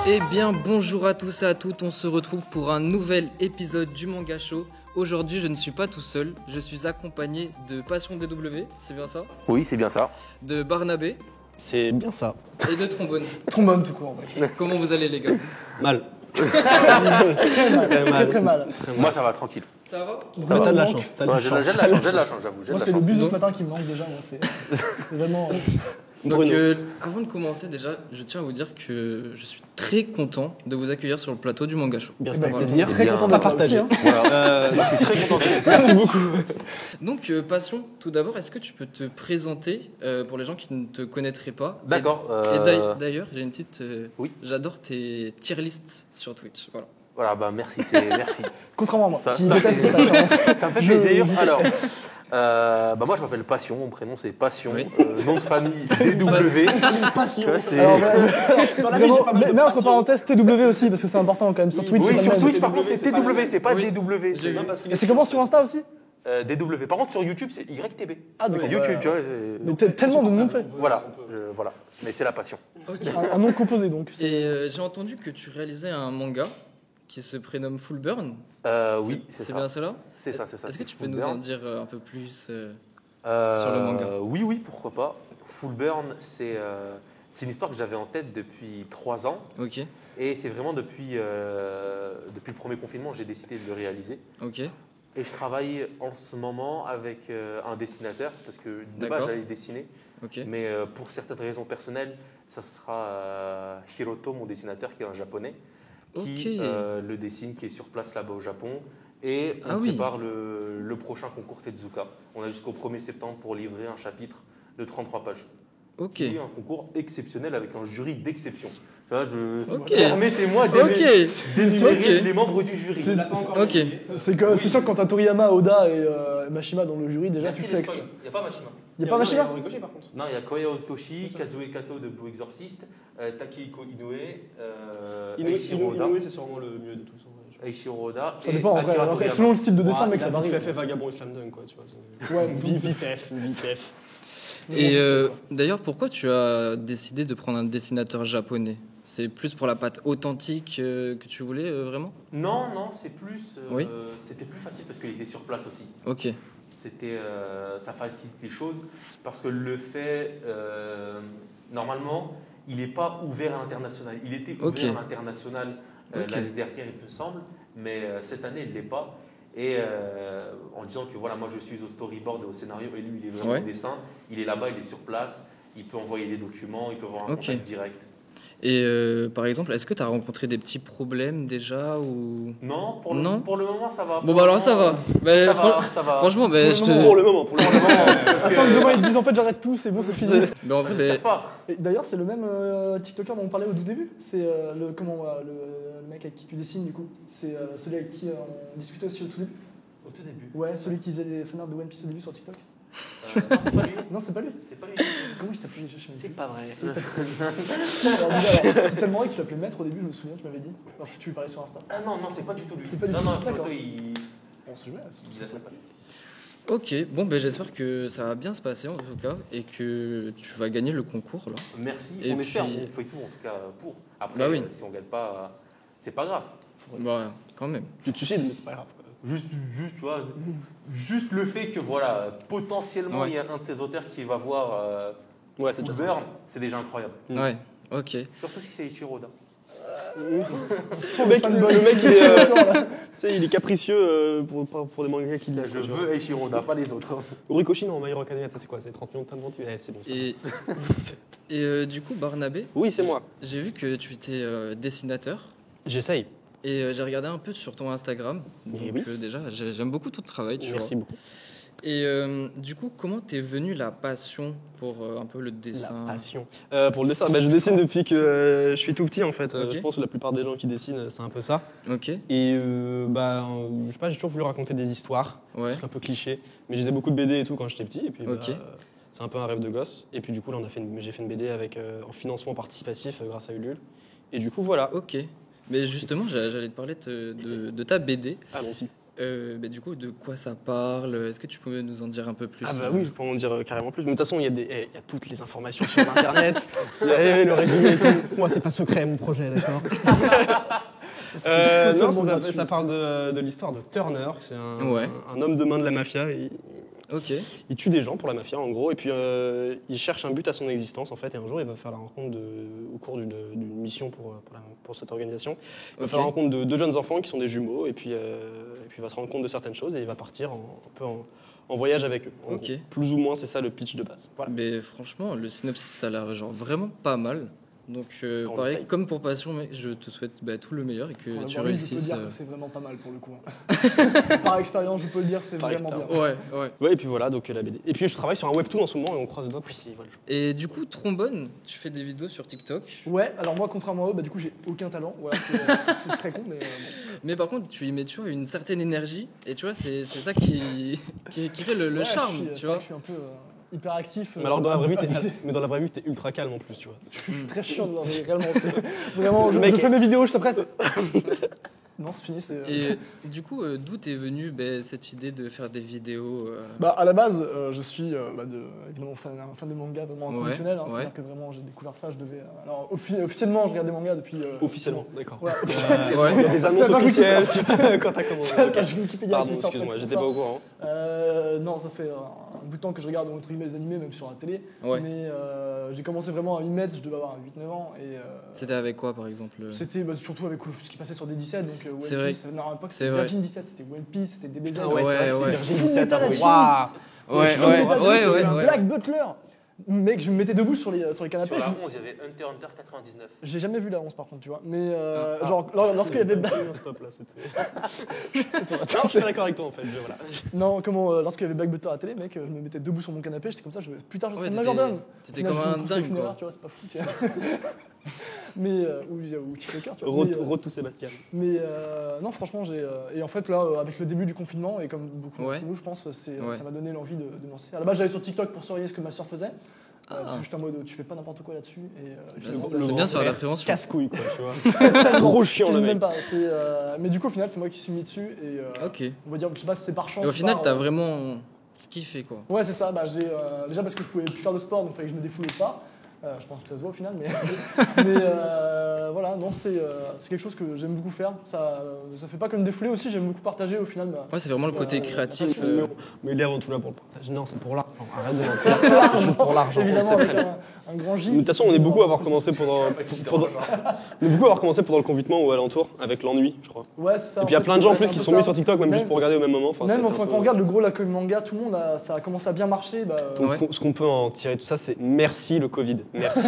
Eh bien, bonjour à tous et à toutes, on se retrouve pour un nouvel épisode du Manga Show. Aujourd'hui, je ne suis pas tout seul, je suis accompagné de Passion DW, c'est bien ça? Oui, c'est bien ça. De Barnabé C'est bien ça. et de Trombone. Trombone tout court en vrai. Comment vous allez les gars? Mal. Très mal. Moi, ça va, tranquille. Ça va? Ça va, t'as de la chance. Ouais, j'ai de la chance, j'avoue. Moi c'est le bus de ce matin qui me manque déjà. Moi, c'est vraiment. Donc avant de commencer déjà, je tiens à vous dire que je suis très content de vous accueillir sur le plateau du Manga Show. Bien, Eh c'est un ben, plaisir. Très content d'être partagé. Hein. Voilà. Moi, je suis très content d'être ici. Merci beaucoup. Donc Passion, tout d'abord, est-ce que tu peux te présenter pour les gens qui ne te connaîtraient pas? D'accord. Et d'ailleurs, j'ai une petite... Oui. J'adore tes tier lists sur Twitch, voilà. Voilà, bah merci. Contrairement à moi, Ça- qui ça déteste fait- ça. Ça me fait plaisir. Alors, bah moi, je m'appelle Passion. Mon prénom, c'est Passion. Oui. Nom de famille, DW. Passion. Tu vois, c'est- Alors, vraiment, mets entre parenthèses TW aussi parce que c'est important quand même sur Twitch. Oui, c'est sur pas le Twitch, même. par contre, c'est TW, c'est pas Oui. DW. J'ai vu. Et c'est comment sur Insta aussi? DW. Par contre, sur YouTube, c'est YTB. Ah d'accord. YouTube, tu vois. Mais tellement de monde fait. Voilà. Voilà. Mais c'est la passion. Ok. Un nom composé donc. Et j'ai entendu que tu réalisais un manga qui se prénomme Full Burn. Oui, c'est ça. bien cela? C'est ça. Est-ce que tu peux Full nous Burn. en dire un peu plus sur le manga? Oui, pourquoi pas. Full Burn, c'est une histoire que j'avais en tête depuis 3 ans. Ok, Et c'est vraiment depuis le premier confinement que j'ai décidé de le réaliser. ok, Et je travaille en ce moment avec un dessinateur, parce que de D'accord. base j'allais dessiner. ok. Mais pour certaines raisons personnelles, ça sera Hiroto, mon dessinateur, qui est un japonais, qui Ok. le dessine, qui est sur place là-bas au Japon. Et on Ah oui. prépare le prochain concours Tezuka. On a jusqu'au 1er septembre pour livrer un chapitre de 33 pages. Ok. Qui est un concours exceptionnel avec un jury d'exception. Ok. Permettez-moi Ok. d'énumérer Ok. les membres du jury. Ok. C'est sûr que quand t'as Toriyama, Oda et Mashima dans le jury, déjà tu flexes. Il n'y a pas Mashima. Y'a pas Mashima? Non, il y a Koya Horikoshi, Kazue Kato de Blue Exorcist, Takehiko Inoue, Eiichiro Oda. c'est sûrement le mieux de tous. Eiichiro Oda. Ça et dépend en vrai. Akira Après, Toriyama. selon le style de dessin, mec, ça varie. Tu as fait Vagabond et Slam Dunk, quoi, tu vois. Ouais, VPF. Et d'ailleurs, pourquoi tu as décidé de prendre un dessinateur japonais? C'est plus pour la patte authentique que tu voulais vraiment? Non, c'est plus. Oui. C'était plus facile parce qu'il était sur place aussi. Ok, Ça facilite les choses parce que le fait, normalement, il n'est pas ouvert à l'international. Il était ouvert Ok. à l'international Ok. l'année dernière, il me semble, mais cette année, il ne l'est pas. Et en disant que voilà, moi je suis au storyboard et au scénario, et lui il est vraiment Ouais. au dessin, il est là-bas, il est sur place, il peut envoyer les documents, il peut avoir un Ok. contact direct. et par exemple, est-ce que tu as rencontré des petits problèmes déjà ou... Non, Non. pour le moment ça va. Bon bah alors ça va. Ça va, ça va. Franchement, bah, je te... Pour le moment. Pour le moment, parce que- Attends, demain ils te disent en fait j'arrête tout, c'est bon, c'est fini. Bah, en vrai, J'espère bah, pas. Et d'ailleurs, c'est le même TikToker dont on parlait au tout début. C'est le mec avec qui tu dessines du coup. C'est celui avec qui on discutait aussi au tout début. Au tout début. Ouais, celui qui faisait les fanarts de One Piece au début sur TikTok. Non, c'est pas lui. Non, c'est pas lui. C'est pas lui. Comment il s'appelait déjà, je sais même plus. pas vrai. Si, alors, déjà, alors, c'est tellement vrai que tu l'appelais maître au début, je me souviens, tu m'avais dit. Parce que tu lui parlais sur Insta. Ah non, c'est pas du tout lui. C'est pas du non, tout non, lui, d'accord. Hiroto, il. On se met à surtout Il ça. laisse pas lui. ok, bon bah, j'espère que ça va bien se passer en tout cas et que tu vas gagner le concours là. Merci, Et on espère, puis- on fait tout en tout cas pour. Après, Bah oui. si on gagne pas, c'est pas grave. Bah quand même. Tu sais, mais c'est pas grave. Juste, tu vois, juste le fait que voilà, potentiellement Ouais. il y a un de ces auteurs qui va voir Ouais, c'est Full déjà Burn, c'est déjà incroyable. Ouais, ok. Surtout si c'est Eiichiro Oda. Le mec, il est, il est capricieux pour des mangas qu'il Je veux Eiichiro Oda, pas les autres. Horikoshi, non, My Hero Academia, ça c'est quoi? C'est 30 millions de temps de vente? C'est bon. Ça. Et du coup, Barnabé, Oui, c'est moi. j'ai vu que tu étais dessinateur J'essaye. et j'ai regardé un peu sur ton Instagram. Eh Donc oui. déjà, j'aime beaucoup ton travail, tu Merci vois. beaucoup. Et du coup, comment t'es venue la passion pour un peu le dessin? La passion. Pour le dessin, je dessine depuis que je suis tout petit en fait. Ok. Je pense que la plupart des gens qui dessinent, c'est un peu ça. Ok, Et je sais pas, j'ai toujours voulu raconter des histoires, ouais, un peu cliché. Mais je lisais beaucoup de BD et tout quand j'étais petit. Et puis, Ok. c'est un peu un rêve de gosse. Et puis du coup, là, j'ai fait une BD avec en financement participatif grâce à Ulule. Et du coup, voilà. ok. Mais justement, j'allais te parler de ta BD. Allons-y. Du coup, de quoi ça parle? Est-ce que tu peux nous en dire un peu plus? Ah bah oui, je peux en dire carrément plus. Mais de toute façon, il y a toutes les informations sur Internet. Il y a le résumé et tout. Moi, c'est pas secret mon projet, d'accord. Non, ça parle de l'histoire de Turner. C'est un homme de main de la mafia. Il tue des gens pour la mafia, en gros. Et puis, il cherche un but à son existence, en fait. Et un jour, il va faire la rencontre au cours d'une mission pour cette organisation. Il va faire la rencontre de deux jeunes enfants qui sont des jumeaux. Et puis, il va se rendre compte de certaines choses et il va partir un peu en voyage avec eux. Gros. Plus ou moins, c'est ça le pitch de base. Voilà. Mais franchement, le synopsis, ça a l'air vraiment pas mal. Donc, pareil, comme pour Passion, mec, je te souhaite tout le meilleur et que tu réussisses. Je peux dire que c'est vraiment pas mal pour le coup. Par expérience, je peux le dire, c'est vraiment bien. Ouais, et puis voilà, donc la BD. Et puis je travaille sur un webtoon en ce moment et on croise les doigts. Voilà. Et du coup, Trombone, tu fais des vidéos sur TikTok. Ouais, alors moi, contrairement à eux, du coup, j'ai aucun talent. Voilà, c'est très con, mais. Mais par contre, tu y mets une certaine énergie et tu vois, c'est ça qui fait le charme. Tu vois. Je suis un peu. Hyper actif. Mais alors dans la vraie vie, t'es ultra calme en plus, tu vois. Je suis très chiant dans la vie, réellement. Vraiment, je fais mes vidéos, je te presse. Non, c'est fini. Et du coup, d'où t'es venue cette idée de faire des vidéos à la base, je suis évidemment fan de manga vraiment inconditionnel. C'est-à-dire que vraiment, j'ai découvert ça. Je devais. Alors, officiellement, je regarde des mangas depuis. Officiellement, d'accord. Ouais. Il y a des annonces officielles quand t'as commencé. Pardon, excuse-moi, j'étais pas au courant. Non, ça fait un bout de temps que je regarde entre guillemets les animés, même sur la télé. Ouais. Mais j'ai commencé vraiment à y mettre, je devais avoir 8-9 ans. C'était avec quoi par exemple? C'était surtout avec ce qui passait sur des 17, donc One c'est vrai. Piece. Non, à l'époque c'était Virgin 17, c'était One Piece, c'était DBZ. Ah ouais. Virgin 17, Ouais. Black Butler. Mec, je me mettais debout sur les canapés. Sur la 11, il y avait Hunter x Hunter 99. J'ai jamais vu la 11 par contre, tu vois. Mais genre, lorsqu'il y avait Stop là, c'était. Je suis d'accord avec toi en fait. Voilà. Non, lorsqu'il y avait Black Butler à la télé, mec, je me mettais debout sur mon canapé, j'étais comme ça, putain, je serais le majordome. T'étais comme un dingue, quoi. Tu vois, c'est pas fou, tu vois. Mais ou TikToker, tu vois. Road to Sébastien. Mais non, franchement, et en fait là, avec le début du confinement et comme beaucoup d'entre nous, je pense, ça m'a donné l'envie de me lancer. À la base, j'allais sur TikTok pour surveiller ce que ma soeur faisait. Parce que j'étais en mode, tu fais pas n'importe quoi là-dessus. C'est bien de faire la prévention. Casse-couille, quoi, tu vois. Gros chiant, le mec. Même pas. Mais du coup, au final, c'est moi qui suis mis dessus. Et on va dire, je sais pas si c'est par chance. Et au final, t'as vraiment kiffé, quoi. Ouais, c'est ça. Déjà parce que je pouvais plus faire de sport, donc il fallait que je me défoule pas. Je pense que ça se voit au final, mais voilà, non, c'est quelque chose que j'aime beaucoup faire. Ça fait pas que me défouler aussi, j'aime beaucoup partager au final. Ouais, c'est vraiment le côté créatif. Mais il est avant tout là pour le partage. Non, c'est pour l'argent. Arrête de mentir. C'est pour l'argent. Évidemment, avec un grand J. De toute façon, on est beaucoup à avoir commencé pendant le confinement ou alentour, avec l'ennui, je crois. Ouais, c'est ça. Et puis il y a plein de gens en plus qui sont mis sur TikTok, même juste pour regarder au même moment. Même quand on regarde le gros l'accueil manga, tout le monde ça a commencé à bien marcher. Donc ce qu'on peut en tirer de tout ça, c'est merci le Covid. Merci.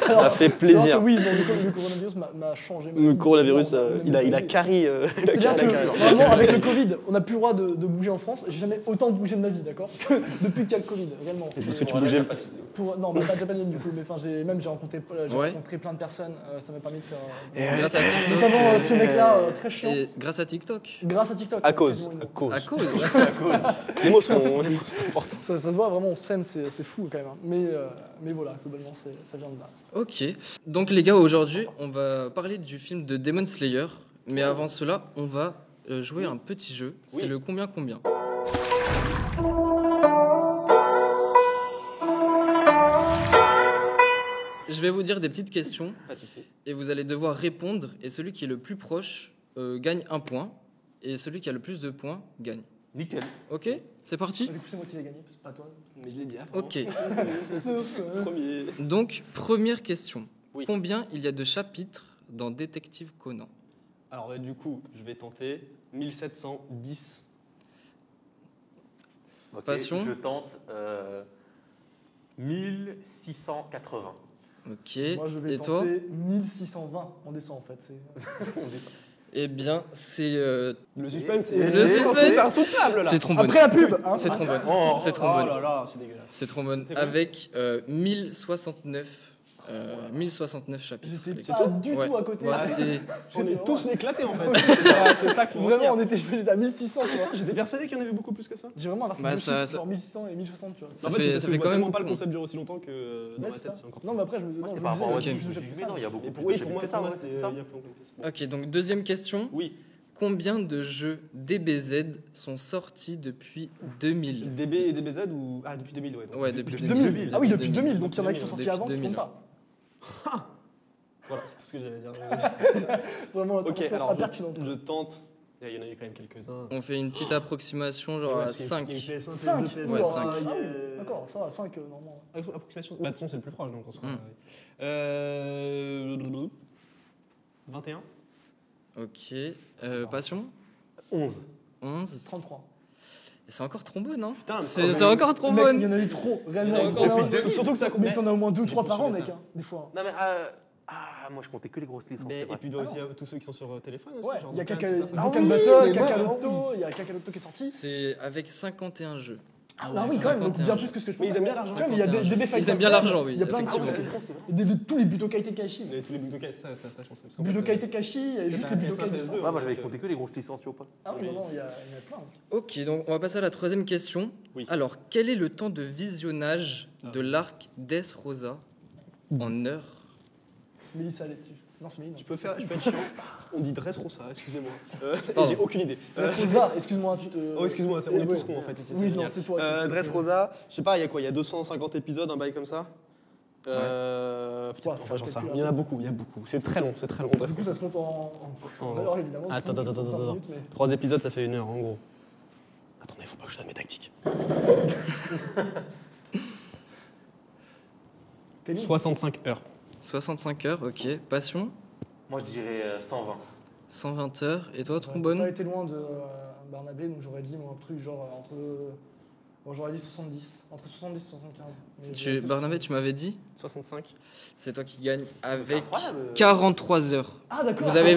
Ça fait plaisir. Oui, le coronavirus m'a changé. Le coronavirus, il a carré. C'est-à-dire que vraiment, avec le Covid, on n'a plus le droit de bouger en France. J'ai jamais autant bougé de ma vie, d'accord? Depuis qu'il y a le Covid, réellement. Parce que tu bougeais. Non, pas japonais du coup, mais j'ai rencontré plein de personnes. Ça m'a permis de faire. Grâce à TikTok. Notamment ce mec-là, très chiant. Et grâce à TikTok. Grâce à TikTok. À cause. Les mots sont importants. Ça se voit vraiment, on s'aime, c'est fou quand même. Mais voilà, globalement, ça vient de là. Ok. Donc les gars, aujourd'hui, on va parler du film de Demon Slayer. Mais avant cela, on va jouer un petit jeu. C'est le combien. Je vais vous dire des petites questions et vous allez devoir répondre. Et celui qui est le plus proche gagne un point. Et celui qui a le plus de points gagne. Nickel. Ok, c'est parti. Du coup, c'est moi qui l'ai gagné, c'est pas toi. Mais je l'ai dit. Ok. Premier. Donc, première question. Oui. Combien il y a de chapitres dans Détective Conan? Alors du coup, je vais tenter 1710. Okay, Passion. Je tente 1680. Ok. Moi, je vais et toi? tenter 1620. On descend en fait. Eh bien, c'est... Le suspense, c'est insoutenable là. C'est trombone. Après la pub, hein. C'est trombone. C'est Oh trombone. là là, c'est dégueulasse. C'est trombone. Avec 1069 chapitres. J'étais pas du tout à côté. Ouais, c'est... On est tous éclatés en fait. C'est ça qu'il faut Vraiment, retenir. j'étais à 1600. Tu vois. J'étais persuadé qu'il y en avait beaucoup plus que ça. J'ai vraiment inversé Bah, deux ça- chiffres, genre 1600 et 1060, tu vois. Ça fait quand même pas le beaucoup. concept dure aussi longtemps que dans ma c'est tête, ça. c'est encore. Non, mais après, je me Moi, c'était disais, par rapport à ok. mais non, il y a beaucoup plus de Oui, chapitres pour moi, que ça, c'est c'est ça. il y a plus longtemps que ça. Ok, donc deuxième question. Oui. combien de jeux DBZ sont sortis depuis 2000 DB et DBZ ou... Ah, depuis 2000, ouais. Ouais, depuis 2000. Ah oui, depuis 2000, donc il y en a qui sont sortis avant, qui ne pas. Voilà, c'est tout ce que j'allais dire. Vraiment, ok, alors impertinent. Je tente. Il y en a eu quand même quelques-uns. On fait une petite approximation, genre à 5. 5 Ouais, 5. D'accord, ça va, 5 normalement. Approximation. Bah, de toute façon, c'est le plus proche, donc on sera. 21. Ok. Passion 11. 11. 33. C'est encore trombone, non? Putain, c'est encore trombone. Il y en a eu trop, réellement. Surtout que ça compte. Mais t'en as au moins 2 ou 3 par an, mec, des fois. Non, mais moi je comptais que les grosses licences. Et puis il doit aussi y avoir tous ceux qui sont sur téléphone aussi. Ouais, il y a Kakaloto, il y a Kakaloto qui est sorti. C'est avec 51 jeux. Ah oui, quand même, bien plus que ce que je pensais. Mais ils aiment bien l'argent. Il y a des DB Ils aiment bien l'argent, oui. Il y a plein de tous les Budokai Tenkaichi. Tous les Budokai, ça je pense. Budokai Tenkaichi, et juste les Budokai PS2. Moi j'avais compté que les grosses licences, tu vois pas. Ah oui, non, il y en a plein. Ok, donc on va passer à la troisième question. Oui. Alors, quel est le temps de visionnage de l'arc Death Rosa en heures? Mélissa elle est dessus. Non, c'est Mélissa. Je peux être chiant. On dit Dressrosa, excusez-moi. J'ai aucune idée. Dressrosa, excuse-moi, tu te. Oh, excuse-moi, on est tous cons en fait ici. Oui, non, c'est toi. Dressrosa, je sais pas, il y a quoi? Il y a 250 épisodes, un bail comme ça. Putain, enfin, j'en sais rien. Il y en a beaucoup, C'est très long, Du coup, ça se compte en heures, évidemment. Attends. 3 épisodes, ça fait 1 heure en gros. Attendez, faut pas que je donne mes tactiques. 65 heures. 65 heures, ok. Passion? Moi je dirais 120. 120 heures. Et toi, J'ai Trombone? pas été loin de Barnabé, donc j'aurais dit un truc genre entre. Bon, j'aurais dit 70. Entre 70 et 75. Barnabé, tu m'avais dit? 65. C'est toi qui gagne avec 43 heures. Ah d'accord. Vous avez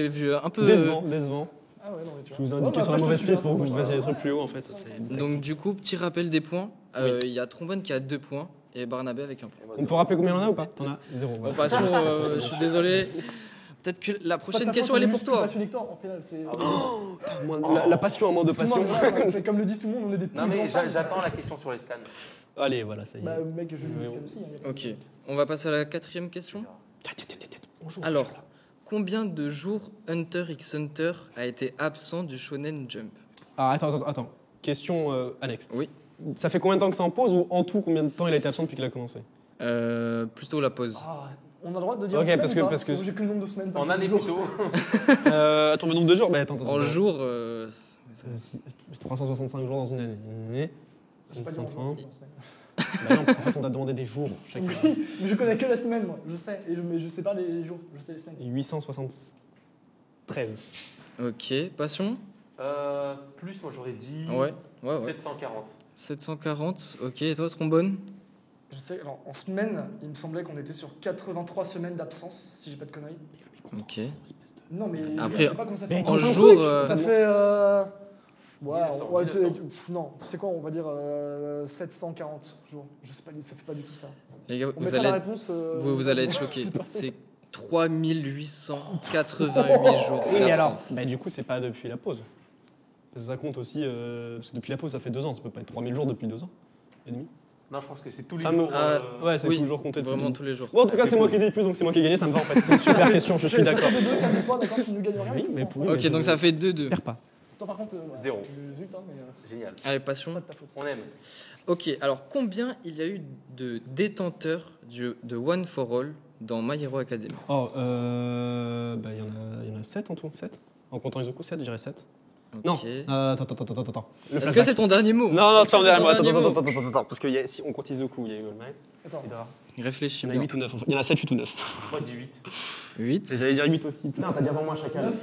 vu un peu. Décevant. Ah ouais, non, mais tu vois. Je vous ai indiqué sur la mauvaise piste pour que vous fassiez les trucs plus haut en fait. Donc du coup, petit rappel des points. Il y a Trombone qui a 2 points et Barnabé avec 1 point. On peut rappeler combien on a ou pas? T'en as 0. Passion, je suis désolé. Peut-être que la prochaine question, elle est pour toi. En final, c'est. La passion, un manque de passion. C'est comme le disent tout le monde, on est des petits. Non mais j'attends la question sur les scans. Allez, voilà, ça y est. Bah mec, je vais le aussi. Ok, on va passer à la 4e question. Alors, combien de jours Hunter x Hunter a été absent du Shonen Jump? Ah, attends. Question Alex. Oui. Ça fait combien de temps que c'est en pause ou en tout, combien de temps il a été absent depuis qu'il a commencé? Plutôt la pause. On a le droit de dire ok, parce que j'ai que le nombre de semaines. En année plutôt. Attends, le nombre de jours? Attends. En jours... 365 jours dans une année. Je sais pas dire en jours. Bah non, parce qu'en fait, on a demandé des jours. Oui, mais je connais que la semaine, moi. Je sais, mais je sais pas les jours. Je sais les semaines. 873. Ok, passion? Plus, moi j'aurais dit ouais. 740. 740, ok. Et toi, Trombone? Je sais, alors en semaine, il me semblait qu'on était sur 83 semaines d'absence, si j'ai pas de conneries. Ok. Non, mais après, je sais pas comment ça fait. En jour... Ça fait... non, c'est quoi? On va dire 740 jours. Je sais pas, ça fait pas du tout ça. Les gars, on mettra la réponse... vous allez être choqués. C'est 3888 jours d'absence. Du coup, c'est pas depuis la pause. Parce que ça compte aussi... parce que depuis la pause, ça fait 2 ans. Ça peut pas être 3000 jours depuis 2 ans et demi. Non, je pense que c'est tous les jours. Ouais, c'est tous les jours compté. Vraiment tous les jours. Bon, en tout cas, c'est moi qui ai dit plus, donc c'est moi qui ai gagné. Ça me va en fait. C'est une super question, je suis d'accord. Ça fait 2-2, calme-toi, d'accord? Tu ne gagnes rien. Oui, mais pour ok, donc ça fait 2-2. Perds pas. Toi, par contre, 0. Génial. Allez, passion. Pas de ta faute. On aime. Ok, alors combien il y a eu de détenteurs de One for All dans My Hero Academy? Oh, il y en a 7 en tout. 7. En comptant Izuku, 7, je dirais 7. Okay. Non, attends. Est-ce que c'est ton dernier mot? Non, c'est pas mon dernier mot. Attends. Parce que si on compte Izuku, il y a eu All Might. Attends. Réfléchis. Il y en a 8 ou 9. Il y en a 7, 8 ou 9. Moi, je dis 8. 8? Et j'allais dire 8 aussi. Putain, t'as dit avant moi chacun. 9.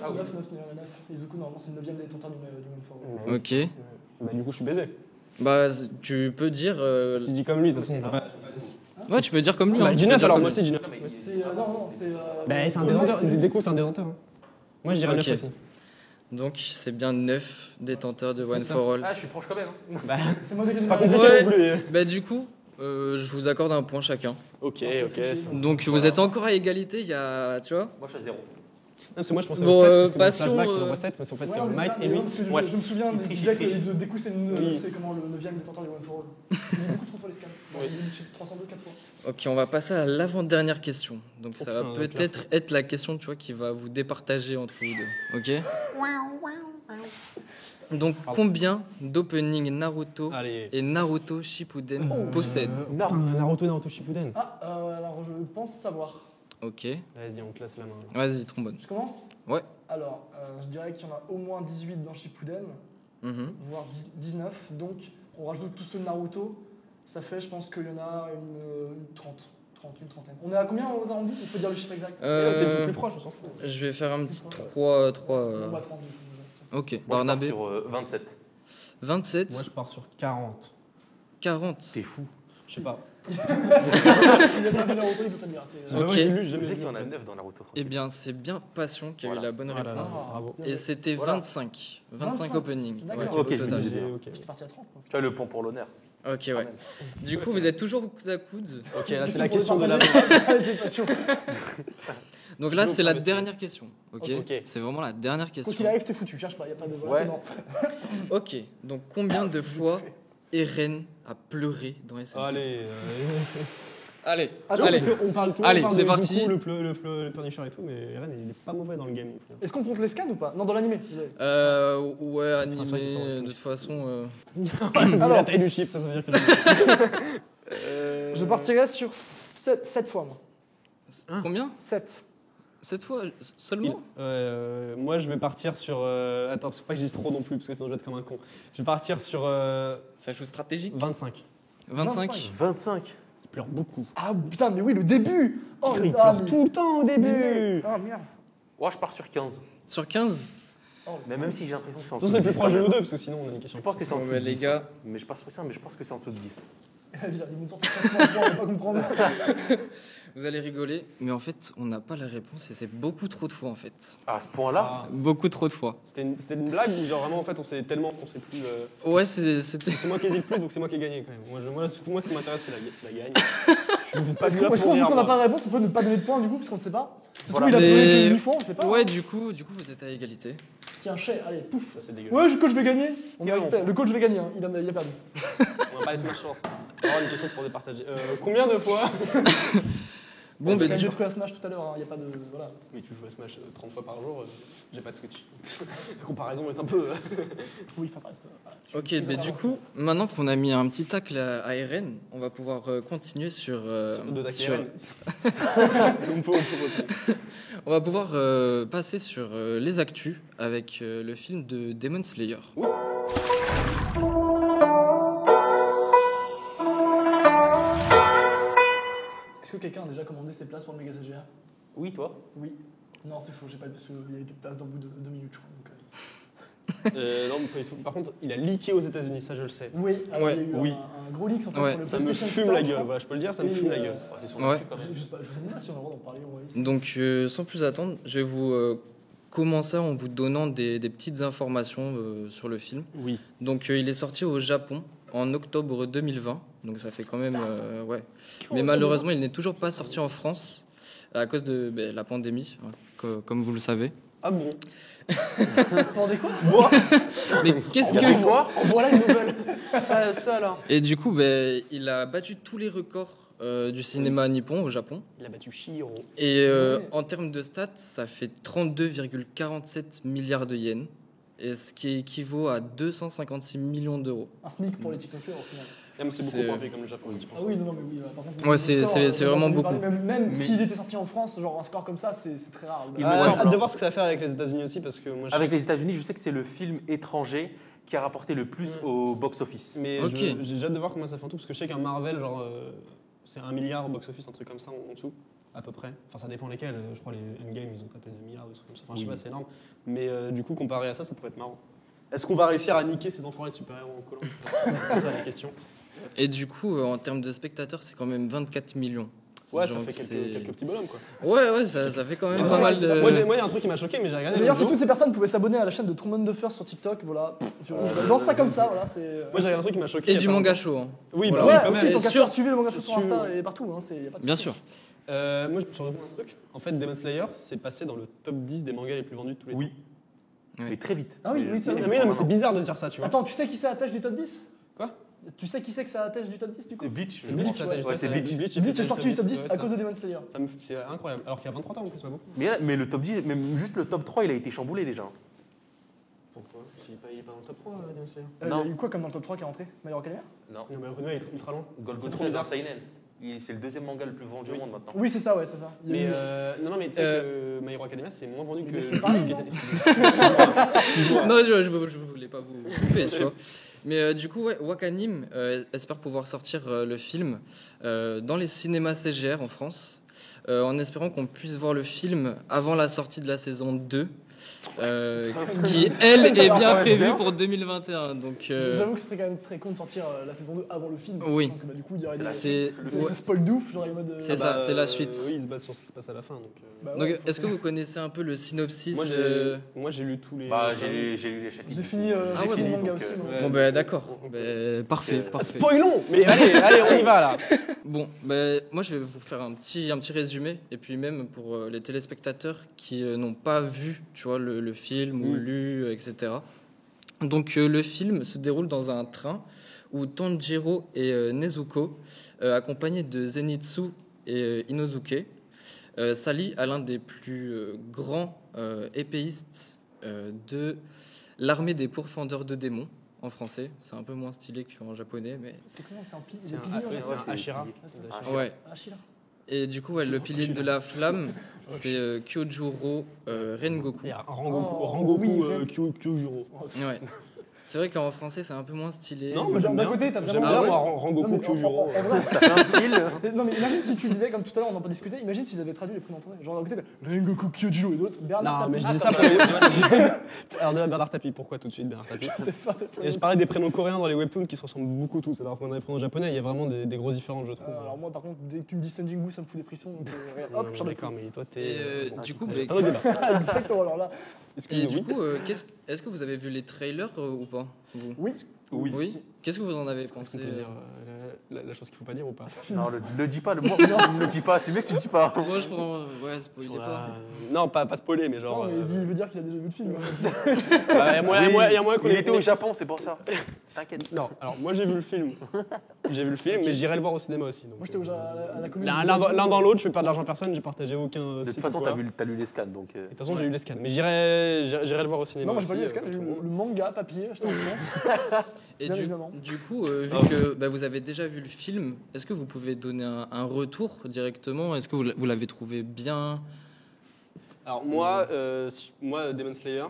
Izuku, normalement, c'est le 9ème détenteur du One for All. Ok. Du coup, je suis baisé. Bah, tu peux dire. Si je dis comme lui, de toute façon, ouais, tu peux dire comme lui. Dis 9 alors, moi aussi, dis 9. Non, c'est. C'est un détenteur. Des coups, c'est un détenteur. Moi, je dirais 9 aussi. Donc, c'est bien 9 détenteurs de One for All. Ah, je suis proche quand même. C'est moi qui ai pas compliqué non plus. Bah, du coup, je vous accorde un point chacun. Ok. Donc, vous êtes encore à égalité, il y a. Tu vois? Moi, je suis à 0. Parce que moi je pensais bon, au 7, passion. flashback, il envoie 7, parce qu'en fait c'est Might et lui. Je me souviens, il disait que du coup c'est comment le 9ème détenteur du One for All. Il est beaucoup trop fort les scans. Il est 302, 4 fois. Ok, on va passer à l'avant-dernière question. Donc ça va peut-être être la question, tu vois, qui va vous départager entre vous deux. Ok. Donc combien d'opening Naruto et Naruto Shippuden possèdent Naruto Shippuden. Alors je pense savoir. Ok. Vas-y, on te laisse la main. Vas-y, trombone. Je commence ? Ouais. Alors, je dirais qu'il y en a au moins 18 dans Shippuden, voire 19. Donc, on rajoute tous ceux de Naruto. Ça fait, je pense qu'il y en a une trentaine. On est à combien aux arrondis ? Il faut dire le chiffre exact. C'est le plus proche, on s'en fout. Je vais faire un petit 3. On va 30. Ok. Moi, je pars sur 27. 27. Moi, je pars sur 40. 40. C'est fou. Je sais pas. Il a pas vu Naruto, il peut pas dire. Ok. Je sais qu'il y en a 9 dans Naruto. Eh bien, c'est bien Passion qui a eu la bonne réponse. Bravo. Et c'était 25. 25 openings. D'accord. Ok, total. J'étais parti à 30. Tu as le pont pour l'honneur. Ok, ouais. Du coup, vous êtes toujours coude à coude. Ok, là c'est la question de la Donc là, c'est la dernière question. Ok. Ok. C'est vraiment la dernière Quoi question. qu'il arrive, t'es foutu. Cherche pas, il n'y a pas de. Ouais. Non. Ok. Donc combien de fois Eren a pleuré dans SNK ? Allez. Allez. Attends, Allez. parce qu'on parle tout. Allez, on parle c'est de- parti. Le Punisher et tout, mais Eren il est pas mauvais dans le game. Est-ce qu'on compte les scans ou pas ? Non, dans l'animé. Ouais, animé, de toute façon. Alors, la taille du chiffre, ça veut dire que. Je partirais sur 7 fois, moi. Combien ? 7. 7 fois seulement ? Moi, je vais partir sur. Attends, faut pas que je dise trop non plus, parce que sinon je vais être comme un con. Je vais partir sur Ça joue stratégique ? 25. 25 25. Il pleure beaucoup. Ah putain, mais oui, le début. Oh, Il ah, pleure tout le temps au début. Ah merde. Ouais, je pars sur 15. Sur 15 ? Mais même si j'ai l'impression que c'est en Ça, dessous c'est de plus 10. proche de nous deux, parce que sinon on a une question. Je pense que c'est en dessous de 10. les gars. Mais je passe pas ça, mais je pense que c'est en dessous de 10. Il nous sort 5 points, on va pas comprendre. Vous allez rigoler, mais en fait, on n'a pas la réponse et c'est beaucoup trop de fois en fait. À ce point-là, Beaucoup trop de fois. C'était une blague ou genre vraiment en fait on sait plus. Ouais, c'était. C'est moi qui ai dit le plus donc c'est moi qui ai gagné quand même. Moi ce qui m'intéresse c'est la gagne. Est-ce qu'on vu qu'on n'a pas la réponse, on peut ne pas donner de points du coup, parce qu'on ne sait pas. C'est Voilà. il a Mais- donné 8 fois, on sait pas. Ouais, du coup, vous êtes à égalité. Tiens, chais, allez, pouf. Ça c'est dégueulasse. Ouais, le coach, je vais gagner. Ouais, Le coach, je vais gagner, hein. Il a perdu. On va pas laisser de chance. On va avoir une question pour départager. Combien de fois Bon, J'ai bah, quand même du détruit à Smash tout à l'heure, il n'y a pas de. Voilà. Oui, tu joues à Smash 30 fois par jour, j'ai pas de Switch. La comparaison est un peu. Oui, enfin, ça reste. Voilà, Ok, mais du coup, maintenant qu'on a mis un petit tacle à Eren, on va pouvoir continuer sur. On va pouvoir passer sur les actus avec le film de Demon Slayer. Est-ce que quelqu'un a déjà commandé ses places pour le méga CGA ? oui, toi. Oui. Non, c'est faux, j'ai pas parce qu'il y avait plus de place dans le bout de 2 minutes, je crois. Donc, Non, mais pas du tout. Par contre, il a leaké aux États-Unis, ça je le sais. oui, alors, Ouais. il y a eu Oui. un gros leak en fait, Ouais. sur le Ça me PlayStation fume Store, la je gueule, crois. voilà, je peux le dire, ça me Et, fume la gueule. C'est sur Ouais. YouTube, quand même. Je sais pas, je vous demande si on a le droit d'en parler. Ouais. Donc, sans plus attendre, je vais vous commencer en vous donnant des petites informations sur le film. Oui. Donc, il est sorti au Japon en octobre 2020, donc ça fait quand même... ouais. Mais malheureusement, il n'est toujours pas sorti en France à cause de la pandémie, hein, comme vous le savez. Ah bon? Vous rendez quoi? Mais qu'est-ce que... Quoi? Voilà une nouvelle. Ça là. Et du coup, il a battu tous les records du cinéma nippon au Japon. Il a battu Shihiro. Et en termes de stats, ça fait 32,47 milliards de yens, et ce qui équivaut à 256 millions d'euros. Un SMIC pour les TikTokers au final. C'est beaucoup C'est- moins payé comme le Japon, je pense. Ah oui, non, mais oui, par contre. Ouais, le c'est- score, c'est on vraiment en a beaucoup. parlé, Même Mais- s'il était sorti en France, genre un score comme ça, c'est très rare. Il Ah, me j'ai semble, hâte de hein. voir ce que ça va faire avec les États-Unis aussi parce que moi. Avec les États-Unis, je sais que c'est le film étranger qui a rapporté le plus au box-office. Mais Ok. j'ai hâte de voir comment ça fait en tout parce que je sais qu'un Marvel, genre, c'est 1 milliard au box-office, un truc comme ça en dessous, à peu près. Enfin, ça dépend lesquels. Je crois les Endgame, ils ont tapé 2 milliards, des trucs comme ça. Enfin, je sais Oui. pas, c'est énorme. Mais du coup, comparé à ça, ça pourrait être marrant. Est-ce qu'on va réussir à niquer ces enfoirés de super-héros en collant? C'est ça la question. Et du coup, en termes de spectateurs, c'est quand même 24 millions. Ouais, Genre ça fait que quelques petits bonhommes quoi. Ouais, ça fait quand même pas mal de... Moi, il y a un truc qui m'a choqué, mais j'ai regardé. D'ailleurs, l'autre si jour. toutes ces personnes pouvaient s'abonner à la chaîne de Trombone de Fur sur TikTok, voilà. Je lance ça comme ça, voilà. C'est. Moi, j'ai regardé un truc qui m'a choqué. Et il y a du pas manga longtemps. show. Hein. Oui, Voilà. bah Ouais, oui, quand aussi, même. tant qu'à sûr. faire, suivez le manga show sur Suivez- Insta et partout. Hein, y a pas de Bien souci. sûr. Moi, je me suis rendu compte d'un truc. En fait, Demon Slayer, c'est passé dans le top 10 des mangas les plus vendus de tous les temps. Oui. Mais très vite. Ah oui, ça mais c'est bizarre de dire ça, tu vois. Attends, tu sais qui c'est à la tâche du top 10 ? Quoi ? Tu sais qui c'est que ça attache du top 10 du coup ? Bleach. C'est Bleach, Ouais, c'est Bleach. Bleach est sorti du top 10 à cause de Demon Slayer. C'est incroyable. Alors qu'il y a 23 ans, c'est pas beaucoup. Mais le top 10, même juste le top 3, il a été chamboulé déjà. Pourquoi ? Il est pas dans le top 3, Demon Slayer. Il y a eu quoi comme dans le top 3 qui est rentré ? My Hero Academia ? Non. Non, mais Renoir est ultra loin. Golgoth est un seinen. C'est le deuxième manga le plus vendu au monde maintenant. Oui, c'est ça, ouais, c'est ça. Mais non, mais tu sais que My Hero Academia, c'est moins vendu que... Non, je voulais pas vous couper, tu vois. Mais du coup, ouais, Wakanim espère pouvoir sortir le film dans les cinémas CGR en France, en espérant qu'on puisse voir le film avant la sortie de la saison 2, qui, elle, est bien prévue pour 2021. Donc, j'avoue que ce serait quand même très con de sortir la saison 2 avant le film. Oui. Que, du coup, il y aurait c'est spoil d'ouf, genre en mode... C'est ça, c'est la suite. Oui, il se base sur ce qui se passe à la fin. Donc est-ce que vous connaissez un peu le synopsis? Moi, j'ai lu tous les... J'ai lu les chapitres. J'ai fini le manga aussi. Bon, ben d'accord. Parfait. Spoilons. Mais allez, on y va, là. Bon, moi, je vais vous faire un petit résumé. Et puis même pour les téléspectateurs qui n'ont pas vu, tu vois, le film ou lu, etc. Donc le film se déroule dans un train où Tanjiro et Nezuko, accompagnés de Zenitsu et Inosuke, s'allient à l'un des plus grands épéistes de l'armée des pourfendeurs de démons, en français. C'est un peu moins stylé qu'en japonais, mais... C'est comment? C'est un Ashira. Ouais. Et du coup, le pilier de la flamme, c'est Kyojuro Rengoku. Rangoku Kyojuro. Ouais. C'est vrai qu'en français, c'est un peu moins stylé. Non, mais d'un côté, t'as vraiment... J'aime bien Rangoku Kyojuro. Ça fait un style. Non, mais imagine si tu disais, comme tout à l'heure, on n'a pas discuté, imagine s'ils avaient traduit les prénoms français. Genre d'un côté, Rengoku Kyojuro et d'autres. Bernard Tapie. Non, mais je disais ça pour... Alors déjà, Bernard Tapie, pourquoi tout de suite Bernard Tapie? Et je parlais des prénoms coréens dans les webtoons qui se ressemblent beaucoup tous, alors que dans les prénoms japonais, il y a vraiment des grosses différences, je trouve. Alors moi, par contre, dès que tu me dis Sun Jingu, ça me fout des frissons. Donc, hop, j'en ai d'accord, mais toi, t'es... Et du coup, exactement, alors là... Et du coup, est-ce que vous avez vu les trailers ou pas vous? Oui. Qu'est-ce que vous en avez pensé? La chose qu'il faut pas dire ou pas? Non, le dis pas, le mot. Ne le dis pas, c'est mieux que tu le dis pas. Moi, je prends. Ouais, spoilez pas. Non, pas spoiler, mais genre. Non, mais il veut dire qu'il a déjà vu le film. Il y a moyen qu'on Il était au Japon, c'est pour ça. T'inquiète. Non, alors moi j'ai vu le film. Mais j'irai le voir au cinéma aussi. Donc, moi j'étais à la comédie. L'un dans l'autre, je fais pas de l'argent à personne, j'ai partagé aucun. De toute façon, t'as lu les scans donc. De toute façon, j'ai lu les scans. Mais j'irai le voir au cinéma. Non, moi j'ai pas lu les scans, j'ai lu le manga papier, j'étais en France. Et du coup, vu que vous avez déjà vu le film, est-ce que vous pouvez donner un retour directement? Est-ce que vous l'avez trouvé bien? Alors moi, Demon Slayer,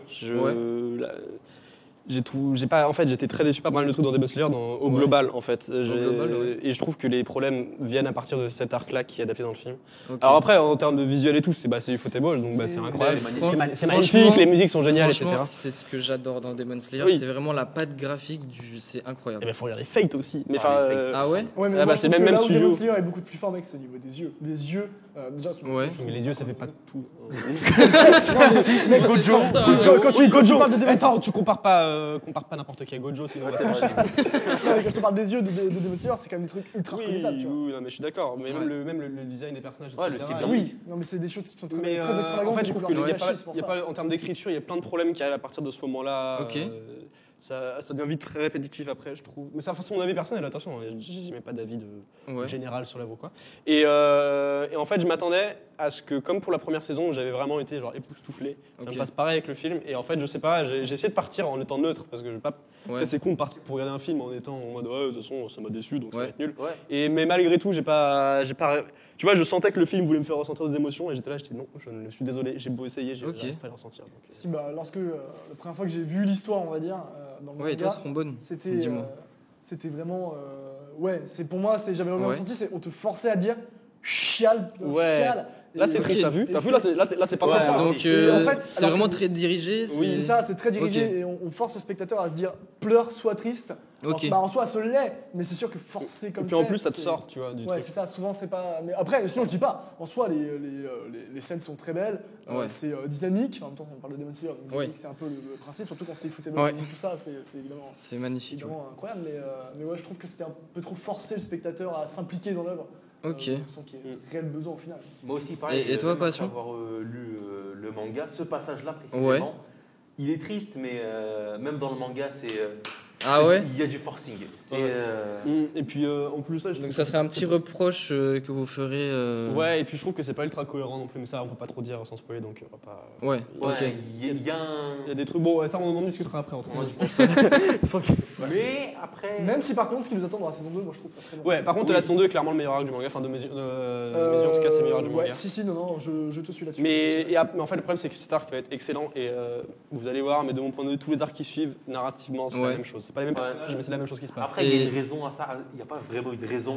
j'étais très déçu par mal de trucs dans Demon Slayer au global en fait. Et je trouve que les problèmes viennent à partir de cet arc-là qui est adapté dans le film. Okay. Alors après, en termes de visuel et tout, c'est du football, donc c'est incroyable. C'est magnifique, les musiques sont géniales, etc. C'est ce que j'adore dans Demon Slayer, c'est vraiment la patte graphique c'est incroyable. Il faut regarder Fate aussi. Mais ah ouais? Ouais, mais c'est même là où Demon Slayer est beaucoup plus fort, mec, c'est au niveau des yeux. Les yeux, déjà. Mais les yeux, ça fait pas tout. Gojo. Quand tu parles de Demon Slayer, tu compares pas n'importe qui à Gojo, sinon quand je te parle des yeux de Demon Slayer, c'est quand même des trucs ultra reconnaissables, tu vois. Oui, non, mais je suis d'accord. Mais même le design des personnages, le style. Oui, non, mais c'est des choses qui sont très extravagantes. En fait, je trouve qu'il y a pas, en termes d'écriture, il y a plein de problèmes qui arrivent à partir de ce moment-là. Ça devient vite très répétitif après, je trouve. Mais c'est la façon mon avis personnel, attention, j'ai même pas d'avis général sur l'œuvre, quoi. Et en fait, je m'attendais à ce que, comme pour la première saison, j'avais vraiment été genre époustouflé. Ça me passe pareil avec le film. Et en fait, je sais pas, j'ai essayé de partir en étant neutre, parce que je vais pas. C'est con de partir pour regarder un film en étant en mode de toute façon, ça m'a déçu, donc ça va être nul. Mais malgré tout, j'ai pas. Tu vois, je sentais que le film voulait me faire ressentir des émotions et j'étais là, non, je suis désolé, j'ai beau essayer, j'ai pas les ressentir. Donc, si, lorsque la première fois que j'ai vu l'histoire, on va dire, dans le manga, c'était vraiment, pour moi, j'avais vraiment ressenti, on te forçait à dire chial. Là, c'est triste, t'as vu, là, c'est pas ça. Donc, c'est vraiment très dirigé. Oui, c'est ça, c'est très dirigé et on force le spectateur à se dire pleure, sois triste. En soi, ça l'est, mais c'est sûr que forcer comme ça. Et puis en plus, ça te sort, tu vois. Ouais, c'est ça, souvent c'est pas. Mais après, sinon, je dis pas, en soi, les scènes sont très belles, c'est dynamique. En même temps, on parle de Demon Slayer, donc c'est un peu le principe, surtout quand c'est football, tout ça, c'est évidemment. C'est magnifique. Évidemment incroyable, mais ouais, je trouve que c'était un peu trop forcer le spectateur à s'impliquer dans l'œuvre. Ok. Sans qu'il y ait réel besoin au final. Moi aussi, pareil. Et toi, Passion? Après avoir lu le manga, ce passage-là précisément, il est triste, mais même dans le manga, c'est. Ah ouais? Il y a du forcing. Et puis en plus ça, donc ça serait un petit reproche que vous ferez. Ouais, et puis je trouve que c'est pas ultra cohérent non plus, mais ça on peut pas trop dire sans spoiler, donc on va pas. Ouais. Ok. Il y a des trucs. Bon, ça on en discutera après. Mais après. Même si par contre, ce qui nous attend dans la saison 2, moi je trouve ça très bon. Ouais, par contre la saison 2 est clairement le meilleur arc du manga, enfin de mes yeux en tout cas c'est le meilleur arc du manga. Ouais, si, non, je te suis là-dessus. Mais en fait le problème c'est que cet arc va être excellent et vous allez voir, mais de mon point de vue, tous les arcs qui suivent narrativement c'est la même chose. C'est pas les mêmes personnages, mais c'est la même chose qui se passe. Après, il y a une raison à ça, il n'y a pas vraiment une raison.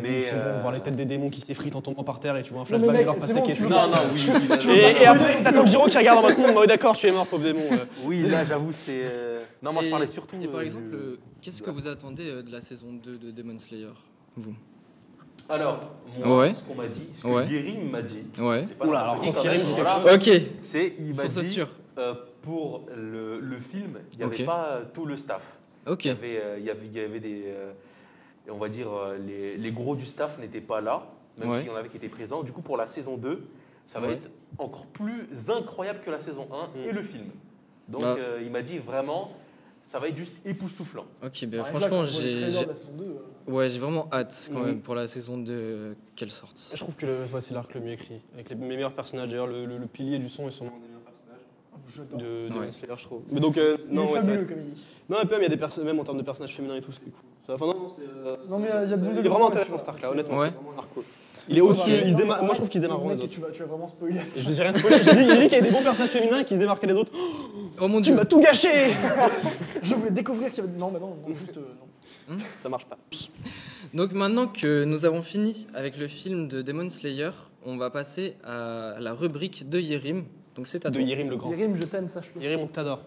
Mais c'est bon, voir les têtes des démons qui s'effritent en tombant par terre et tu vois un flashback de leur passé qui est tout. Non, oui. Et après, t'as Tanjiro qui regarde en mode ouais, d'accord, tu es mort, pauvre démon. Oui, là, j'avoue, c'est. Non, moi, je parlais surtout. Et par exemple, qu'est-ce que vous attendez de la saison 2 de Demon Slayer, vous? Alors, moi, ce qu'on m'a dit, ce que Yerim m'a dit. Ouais. Oula, alors quand Yerim dit quelque chose. Ok. Il m'a dit. Sûr. Pour le film, il n'y avait pas tout le staff. Ok. Il y avait des. On va dire, les gros du staff n'étaient pas là, même s'il y en avait qui étaient présents. Du coup, pour la saison 2, ça va être encore plus incroyable que la saison 1 et le film. Donc, il m'a dit vraiment, ça va être juste époustouflant. Ok, ben franchement, j'ai vraiment hâte quand même pour la saison 2 qu'elle sorte. Je trouve que c'est l'arc le mieux écrit, avec mes meilleurs personnages. D'ailleurs, le pilier du son est sûrement un des meilleurs personnages de Demon Slayer, je trouve. Mais donc, non, il est fabuleux, comme il dit. Non, et puis même, il y a des personnages, même en termes de personnages féminins et tout, c'est cool. Enfin, non, mais il y a il est vraiment intéressant cet arc-là, honnêtement. Ouais. C'est vraiment un arc cool. Il est au-dessus, moi je trouve qu'il démarre vraiment les autres. Tu vas vraiment spoiler. Je n'ai rien spoilé, il dit qu'il y a des bons personnages féminins qui se démarquaient des autres. Oh mon dieu! Tu m'as tout gâché! Je voulais découvrir qu'il y avait. Non, mais non, juste. Non. Ça marche pas. Donc maintenant que nous avons fini avec le film de Demon Slayer, on va passer à la rubrique de Yerim. Donc c'est à toi. De Yerim le Grand. Yerim, je t'aime, sache-le. Yerim, on t'adore.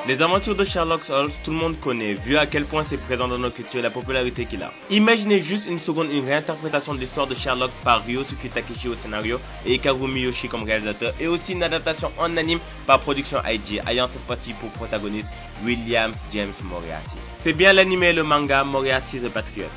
Les aventures de Sherlock Holmes, tout le monde connaît, vu à quel point c'est présent dans notre culture et la popularité qu'il a. Imaginez juste une seconde une réinterprétation de l'histoire de Sherlock par Ryosuke Takeshi au scénario et Hikaru Miyoshi comme réalisateur, et aussi une adaptation en anime par Production IG, ayant cette fois-ci pour protagoniste William James Moriarty. C'est bien l'anime et le manga Moriarty the Patriot.